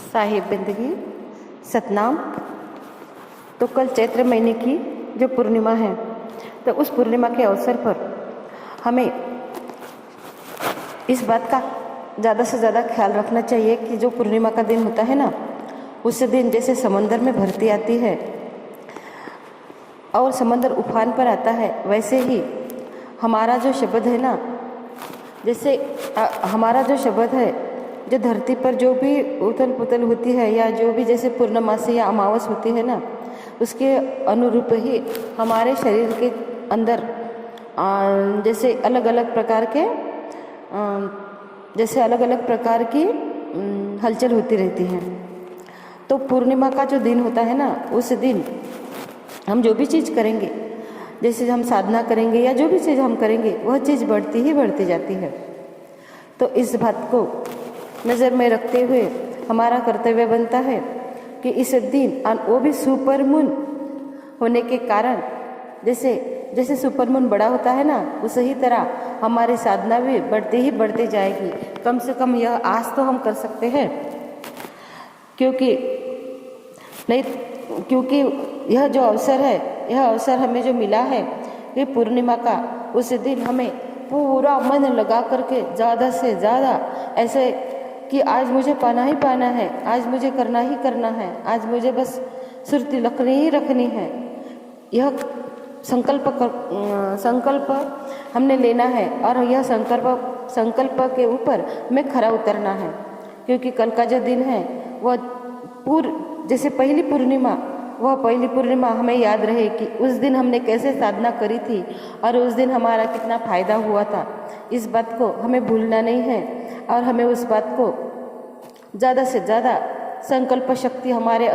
साहिब बंदगी सतनाम। तो कल चैत्र महीने की जो पूर्णिमा है, तो उस पूर्णिमा के अवसर पर हमें इस बात का ज़्यादा से ज़्यादा ख्याल रखना चाहिए कि जो पूर्णिमा का दिन होता है ना, उस दिन जैसे समंदर में भरती आती है और समंदर उफान पर आता है, वैसे ही हमारा जो शब्द है ना, जैसे हमारा जो शब्द है, जो धरती पर जो भी उथल पुथल होती है या जो भी जैसे पूर्णमासी या अमावस होती है ना, उसके अनुरूप ही हमारे शरीर के अंदर जैसे अलग अलग प्रकार की हलचल होती रहती है। तो पूर्णिमा का जो दिन होता है ना, उस दिन हम जो भी चीज़ करेंगे, जैसे हम साधना करेंगे या जो भी चीज़ हम करेंगे, वह चीज़ बढ़ती ही बढ़ती जाती है। तो इस बात को नज़र में रखते हुए हमारा कर्तव्य बनता है कि इस दिन, और वो भी सुपर मून होने के कारण, जैसे सुपर मून बड़ा होता है ना, उसी तरह हमारी साधना भी बढ़ती ही बढ़ती जाएगी। कम से कम यह आस तो हम कर सकते हैं, क्योंकि यह जो अवसर है, यह अवसर हमें जो मिला है, ये पूर्णिमा का, उस दिन हमें पूरा मन लगा करके ज़्यादा से ज़्यादा ऐसे कि आज मुझे पाना ही पाना है, आज मुझे करना ही करना है, आज मुझे बस सुरती रखनी ही रखनी है, यह संकल्प हमने लेना है। और यह संकल्प के ऊपर हमें खरा उतरना है, क्योंकि कल का जो दिन है वह जैसे पहली पूर्णिमा हमें याद रहे कि उस दिन हमने कैसे साधना करी थी और उस दिन हमारा कितना फायदा हुआ था। इस बात को हमें भूलना नहीं है और हमें उस बात को ज़्यादा से ज़्यादा संकल्प शक्ति हमारे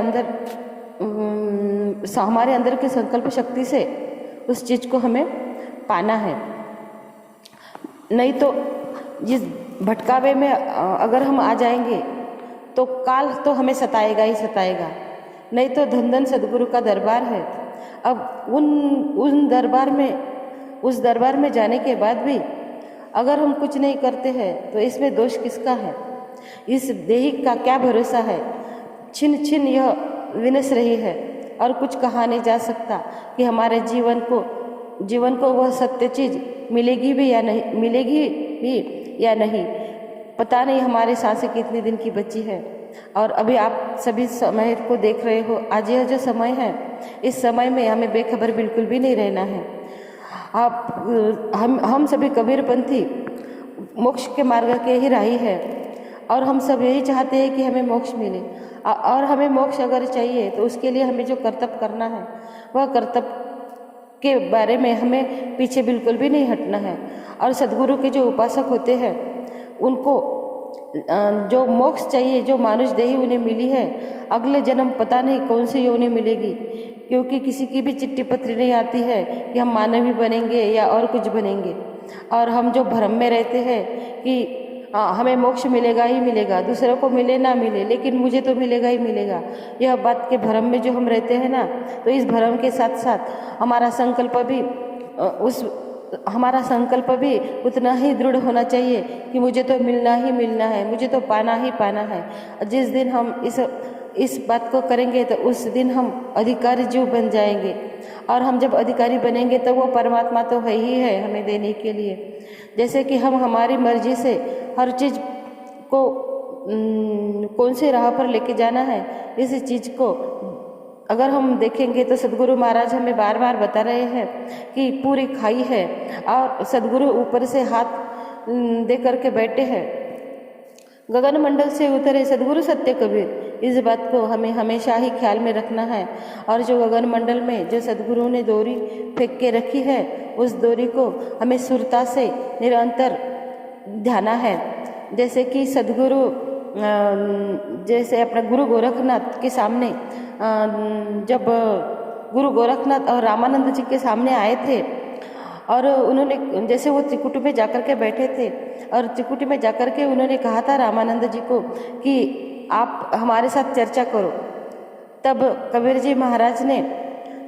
अंदर की संकल्प शक्ति से उस चीज़ को हमें पाना है। नहीं तो जिस भटकावे में अगर हम आ जाएंगे तो काल तो हमें सताएगा ही सताएगा। नहीं तो धन सदगुरु का दरबार है। अब उस दरबार में जाने के बाद भी अगर हम कुछ नहीं करते हैं तो इसमें दोष किसका है? इस देही का क्या भरोसा है? छिन छिन यह विनस रही है और कुछ कहा नहीं जा सकता कि हमारे जीवन को वह सत्य चीज़ मिलेगी भी या नहीं। पता नहीं हमारे सांसें कितने दिन की बची है। और अभी आप सभी समय को देख रहे हो। आज यह जो समय है, इस समय में हमें बेखबर बिल्कुल भी नहीं रहना है। हम सभी कबीरपंथी मोक्ष के मार्ग के ही राही है और हम सब यही चाहते हैं कि हमें मोक्ष मिले। और हमें मोक्ष अगर चाहिए तो उसके लिए हमें जो कर्तव्य करना है, वह कर्तव्य के बारे में हमें पीछे बिल्कुल भी नहीं हटना है। और सदगुरु के जो उपासक होते हैं, उनको जो मोक्ष चाहिए, जो मानुष देही उन्हें मिली है, अगले जन्म पता नहीं कौन सी योनि मिलेगी, क्योंकि किसी की भी चिट्ठी पत्री नहीं आती है कि हम मानवी बनेंगे या और कुछ बनेंगे। और हम जो भ्रम में रहते हैं कि हमें मोक्ष मिलेगा ही मिलेगा, दूसरों को मिले ना मिले, लेकिन मुझे तो मिलेगा ही मिलेगा, यह बात के भ्रम में जो हम रहते हैं ना, तो इस भ्रम के साथ साथ हमारा संकल्प भी उतना ही दृढ़ होना चाहिए कि मुझे तो मिलना ही मिलना है, मुझे तो पाना ही पाना है। जिस दिन हम इस बात को करेंगे तो उस दिन हम अधिकारी जीव बन जाएंगे। और हम जब अधिकारी बनेंगे तो वो परमात्मा तो है ही है हमें देने के लिए। जैसे कि हम हमारी मर्जी से हर चीज़ को कौन से राह पर लेके जाना है, इस चीज़ को अगर हम देखेंगे तो सदगुरु महाराज हमें बार बार बता रहे हैं कि पूरी खाई है और सदगुरु ऊपर से हाथ दे करके बैठे हैं, गगन मंडल से उतरे सदगुरु सत्य कबीर। इस बात को हमें हमेशा ही ख्याल में रखना है। और जो गगन मंडल में जो सदगुरु ने डोरी फेंक के रखी है, उस डोरी को हमें सुरता से निरंतर ध्याना है। जैसे कि सदगुरु जैसे अपना गुरु गोरखनाथ के सामने, जब गुरु गोरखनाथ और रामानंद जी के सामने आए थे और उन्होंने, जैसे वो त्रिकुट में जाकर के बैठे थे और त्रिकुट में जाकर के उन्होंने कहा था रामानंद जी को कि आप हमारे साथ चर्चा करो, तब कबीर जी महाराज ने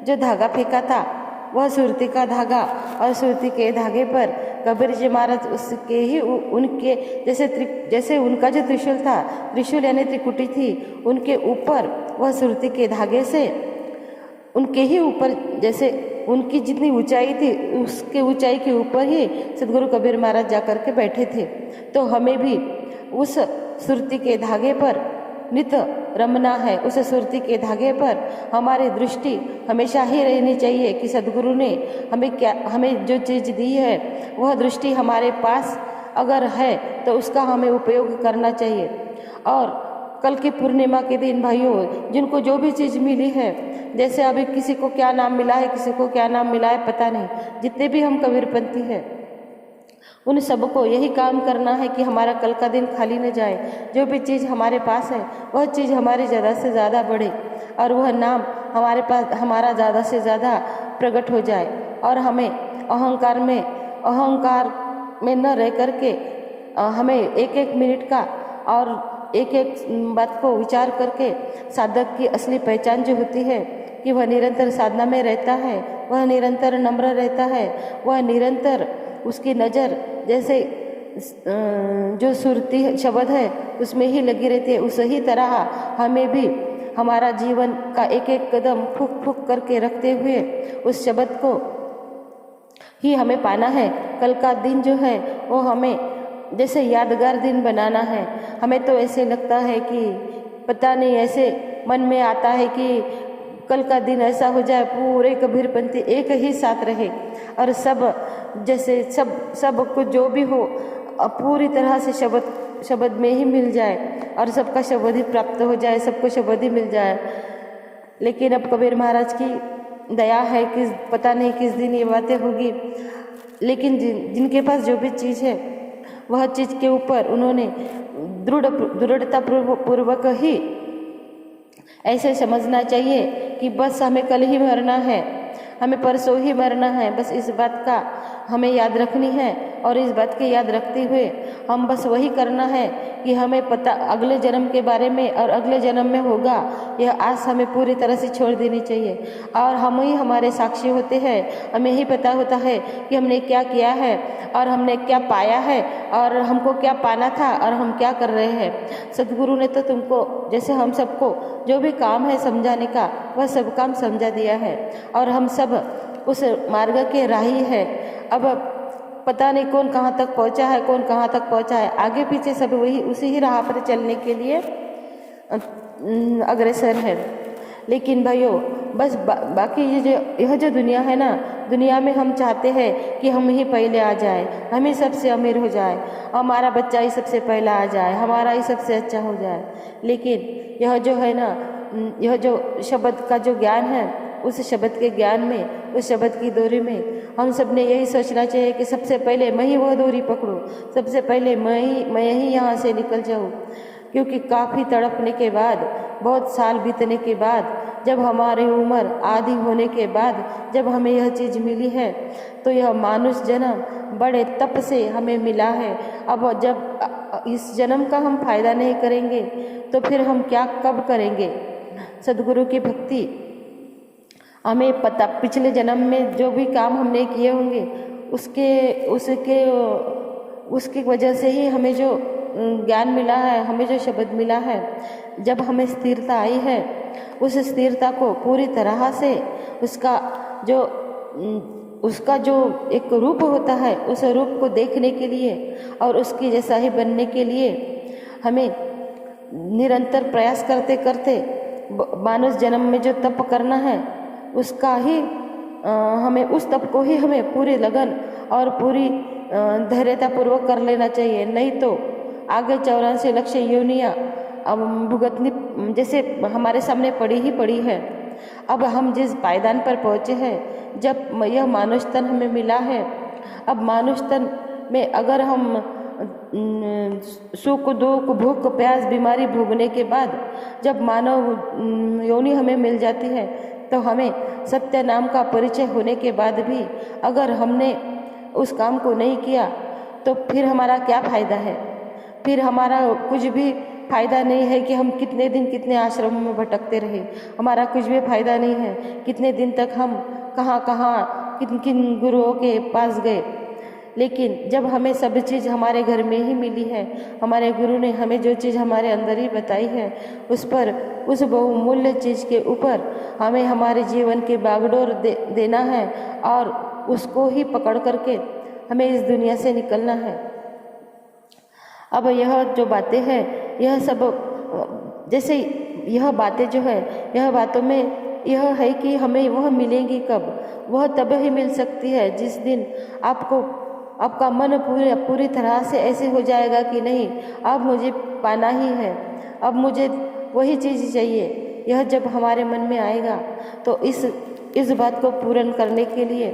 जो धागा फेंका था वह सुरती का धागा, और सुरती के धागे पर कबीर जी महाराज उसके ही उनके जैसे उनका जो त्रिशूल था, त्रिशूल यानी त्रिकुटी थी, उनके ऊपर वह सुरती के धागे से उनके ही ऊपर, जैसे उनकी जितनी ऊंचाई थी उसके ऊंचाई के ऊपर ही सदगुरु कबीर महाराज जाकर के बैठे थे। तो हमें भी उस सुरती के धागे पर नित रमना है। उस सुरती के धागे पर हमारी दृष्टि हमेशा ही रहनी चाहिए कि सदगुरु ने हमें जो चीज़ दी है वह दृष्टि हमारे पास अगर है तो उसका हमें उपयोग करना चाहिए। और कल की पूर्णिमा के दिन भाइयों, जिनको जो भी चीज़ मिली है, जैसे अभी किसी को क्या नाम मिला है, किसी को क्या नाम मिला है पता नहीं, जितने भी हम कबीरपंथी हैं उन सबको यही काम करना है कि हमारा कल का दिन खाली न जाए। जो भी चीज़ हमारे पास है वह चीज़ हमारी ज़्यादा से ज़्यादा बढ़े और वह नाम हमारे पास हमारा ज़्यादा से ज़्यादा प्रकट हो जाए। और हमें अहंकार में न रह करके हमें एक एक मिनट का और एक एक बात को विचार करके साधक की असली पहचान जो होती है कि वह निरंतर साधना में रहता है, वह निरंतर नम्र रहता है, वह निरंतर उसकी नज़र जैसे जो सुरती शब्द है उसमें ही लगी रहती है। उसी तरह हमें भी हमारा जीवन का एक एक कदम फूक फूक करके रखते हुए उस शब्द को ही हमें पाना है। कल का दिन जो है वो हमें जैसे यादगार दिन बनाना है। हमें तो ऐसे लगता है कि पता नहीं, ऐसे मन में आता है कि कल का दिन ऐसा हो जाए पूरे कबीरपंथी एक ही साथ रहे और सब जैसे सब कुछ जो भी हो पूरी तरह से शब्द में ही मिल जाए और सबका शब्द ही प्राप्त हो जाए, सबको शब्द ही मिल जाए। लेकिन अब कबीर महाराज की दया है कि पता नहीं किस दिन ये बातें होगी, लेकिन जिनके पास जो भी चीज़ है वह चीज़ के ऊपर उन्होंने दृढ़ता पूर्वक ही ऐसे समझना चाहिए कि बस हमें कल ही मरना है, हमें परसों ही मरना है। बस इस बात का हमें याद रखनी है और इस बात की याद रखते हुए हम बस वही करना है कि हमें पता अगले जन्म के बारे में और अगले जन्म में होगा, यह आस हमें पूरी तरह से छोड़ देनी चाहिए। और हम ही हमारे साक्षी होते हैं, हमें ही पता होता है कि हमने क्या किया है और हमने क्या पाया है और हमको क्या पाना था और हम क्या कर रहे हैं। सदगुरु ने तो तुमको जैसे हम सबको जो भी काम है समझाने का वह सब काम समझा दिया है और हम सब उस मार्ग के राही है। अब पता नहीं कौन कहाँ तक पहुँचा है, कौन कहाँ तक पहुँचा है, आगे पीछे सब वही उसी ही राह पर चलने के लिए अग्रसर है। लेकिन भाइयों बस बाकी यह जो दुनिया है ना, दुनिया में हम चाहते हैं कि हम ही पहले आ जाए, हम ही सबसे अमीर हो जाए, हमारा बच्चा ही सबसे पहला आ जाए, हमारा ही सबसे अच्छा हो जाए। लेकिन यह जो है ना, यह जो शब्द का जो ज्ञान है, उस शब्द के ज्ञान में, उस शब्द की डोरी में हम सब ने यही सोचना चाहिए कि सबसे पहले मैं ही वह डोरी पकड़ूं, सबसे पहले मैं ही यहाँ से निकल जाऊँ। क्योंकि काफ़ी तड़पने के बाद, बहुत साल बीतने के बाद, जब हमारी उम्र आधी होने के बाद जब हमें यह चीज़ मिली है तो यह मानुष जन्म बड़े तप से हमें मिला है। अब जब इस जन्म का हम फायदा नहीं करेंगे तो फिर हम क्या कब करेंगे। सदगुरु की भक्ति हमें पता, पिछले जन्म में जो भी काम हमने किए होंगे उसकी वजह से ही हमें जो ज्ञान मिला है, हमें जो शब्द मिला है। जब हमें स्थिरता आई है, उस स्थिरता को पूरी तरह से उसका जो एक रूप होता है, उस रूप को देखने के लिए और उसकी जैसा ही बनने के लिए हमें निरंतर प्रयास करते करते मानव जन्म में जो तप करना है उसका ही हमें उस तप को ही हमें पूरी लगन और पूरी धैर्यतापूर्वक कर लेना चाहिए। नहीं तो आगे 84 लक्ष योनियाँ अब भुगतनी जैसे हमारे सामने पड़ी है। अब हम जिस पायदान पर पहुँचे हैं, जब यह मानुष तन हमें मिला है, अब मानुष तन में अगर हम सुख दुख भूख प्यास बीमारी भोगने के बाद जब मानव योनि हमें मिल जाती है तो हमें सत्य नाम का परिचय होने के बाद भी अगर हमने उस काम को नहीं किया तो फिर हमारा क्या फ़ायदा है। फिर हमारा कुछ भी फ़ायदा नहीं है कि हम कितने दिन कितने आश्रमों में भटकते रहे, हमारा कुछ भी फ़ायदा नहीं है। कितने दिन तक हम कहाँ किन किन गुरुओं के पास गए, लेकिन जब हमें सब चीज़ हमारे घर में ही मिली है, हमारे गुरु ने हमें जो चीज़ हमारे अंदर ही बताई है, उस बहुमूल्य चीज़ के ऊपर हमें हमारे जीवन की बागडोर देना है और उसको ही पकड़ करके हमें इस दुनिया से निकलना है। अब यह जो बातें हैं, यह सब जैसे यह बातें जो है, यह बातों में यह है कि हमें वह मिलेंगी कब? वह तब ही मिल सकती है जिस दिन आपका मन पूरी तरह से ऐसे हो जाएगा कि नहीं, अब मुझे पाना ही है, अब मुझे वही चीज़ चाहिए। यह जब हमारे मन में आएगा तो इस बात को पूर्ण करने के लिए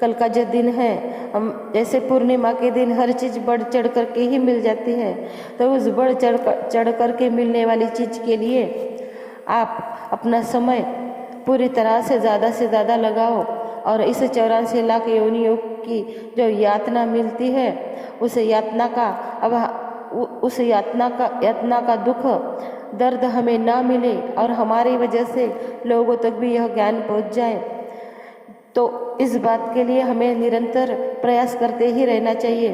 कल का जो दिन है, हम जैसे पूर्णिमा के दिन हर चीज़ बढ़ चढ़ करके ही मिल जाती है, तो उस बढ़ चढ़ करके मिलने वाली चीज़ के लिए आप अपना समय पूरी तरह से ज़्यादा लगाओ और इस 84 लाख योनियों की जो यातना मिलती है, उस यातना का दुख दर्द हमें ना मिले और हमारी वजह से लोगों तक भी यह ज्ञान पहुंच जाए, तो इस बात के लिए हमें निरंतर प्रयास करते ही रहना चाहिए।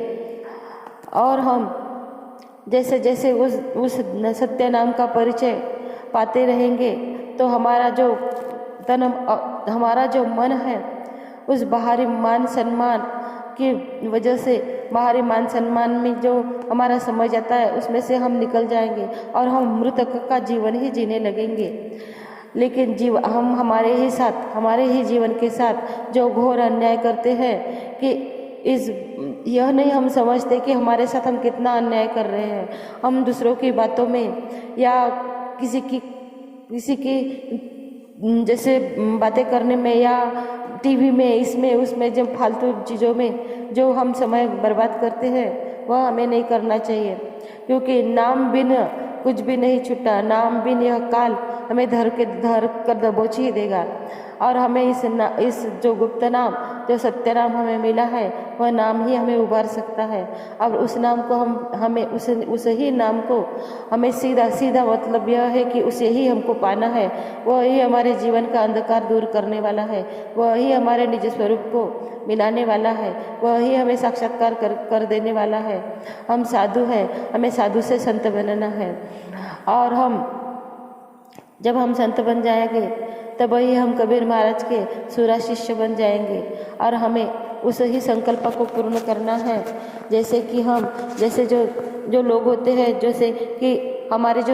और हम जैसे जैसे उस सत्य नाम का परिचय पाते रहेंगे तो हमारा जो मन है, उस बाहरी मान सम्मान की वजह से, बाहरी मान सम्मान में जो हमारा समय जाता है, उसमें से हम निकल जाएंगे और हम मृतक का जीवन ही जीने लगेंगे। लेकिन हम हमारे ही जीवन के साथ जो घोर अन्याय करते हैं कि यह नहीं हम समझते कि हमारे साथ हम कितना अन्याय कर रहे हैं। हम दूसरों की बातों में या किसी की जैसे बातें करने में या टीवी में, इसमें उसमें, जब फालतू चीज़ों में जो हम समय बर्बाद करते हैं, वह हमें नहीं करना चाहिए, क्योंकि नाम बिन कुछ भी नहीं छूटा, नाम बिन यह काल हमें धर कर दबोच ही देगा। और हमें इस जो गुप्त नाम, जो सत्य नाम हमें मिला है, वह नाम ही हमें उबार सकता है। और उस नाम को हमें उस ही नाम को हमें सीधा मतलब यह है कि उसे ही हमको पाना है। वह ही हमारे जीवन का अंधकार दूर करने वाला है, वह ही हमारे निज स्वरूप को मिलाने वाला है, वह ही हमें साक्षात्कार कर देने वाला है। हम साधु हैं, हमें साधु से संत बनना है। और जब हम संत बन जाएंगे तब ही हम कबीर महाराज के सूरा शिष्य बन जाएंगे। और हमें उस ही संकल्प को पूर्ण करना है। जैसे जो लोग होते हैं, जैसे कि हमारे जो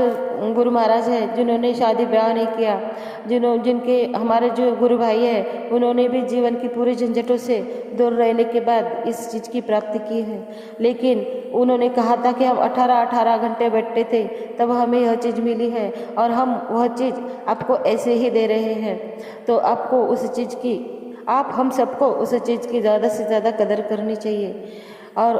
गुरु महाराज हैं, जिन्होंने शादी ब्याह नहीं किया, जिनके हमारे जो गुरु भाई हैं, उन्होंने भी जीवन की पूरी झंझटों से दूर रहने के बाद इस चीज़ की प्राप्ति की है। लेकिन उन्होंने कहा था कि हम 18 घंटे बैठते थे, तब हमें यह चीज़ मिली है और हम वह चीज़ आपको ऐसे ही दे रहे हैं। तो आपको हम सबको उस चीज़ की ज़्यादा से ज़्यादा कदर करनी चाहिए। और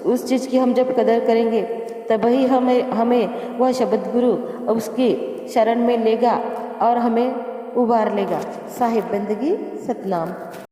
उस चीज़ की हम जब कदर करेंगे तभी हमें वह शब्द गुरु उसकी शरण में लेगा और हमें उबार लेगा। साहिब बंदगी सतनाम।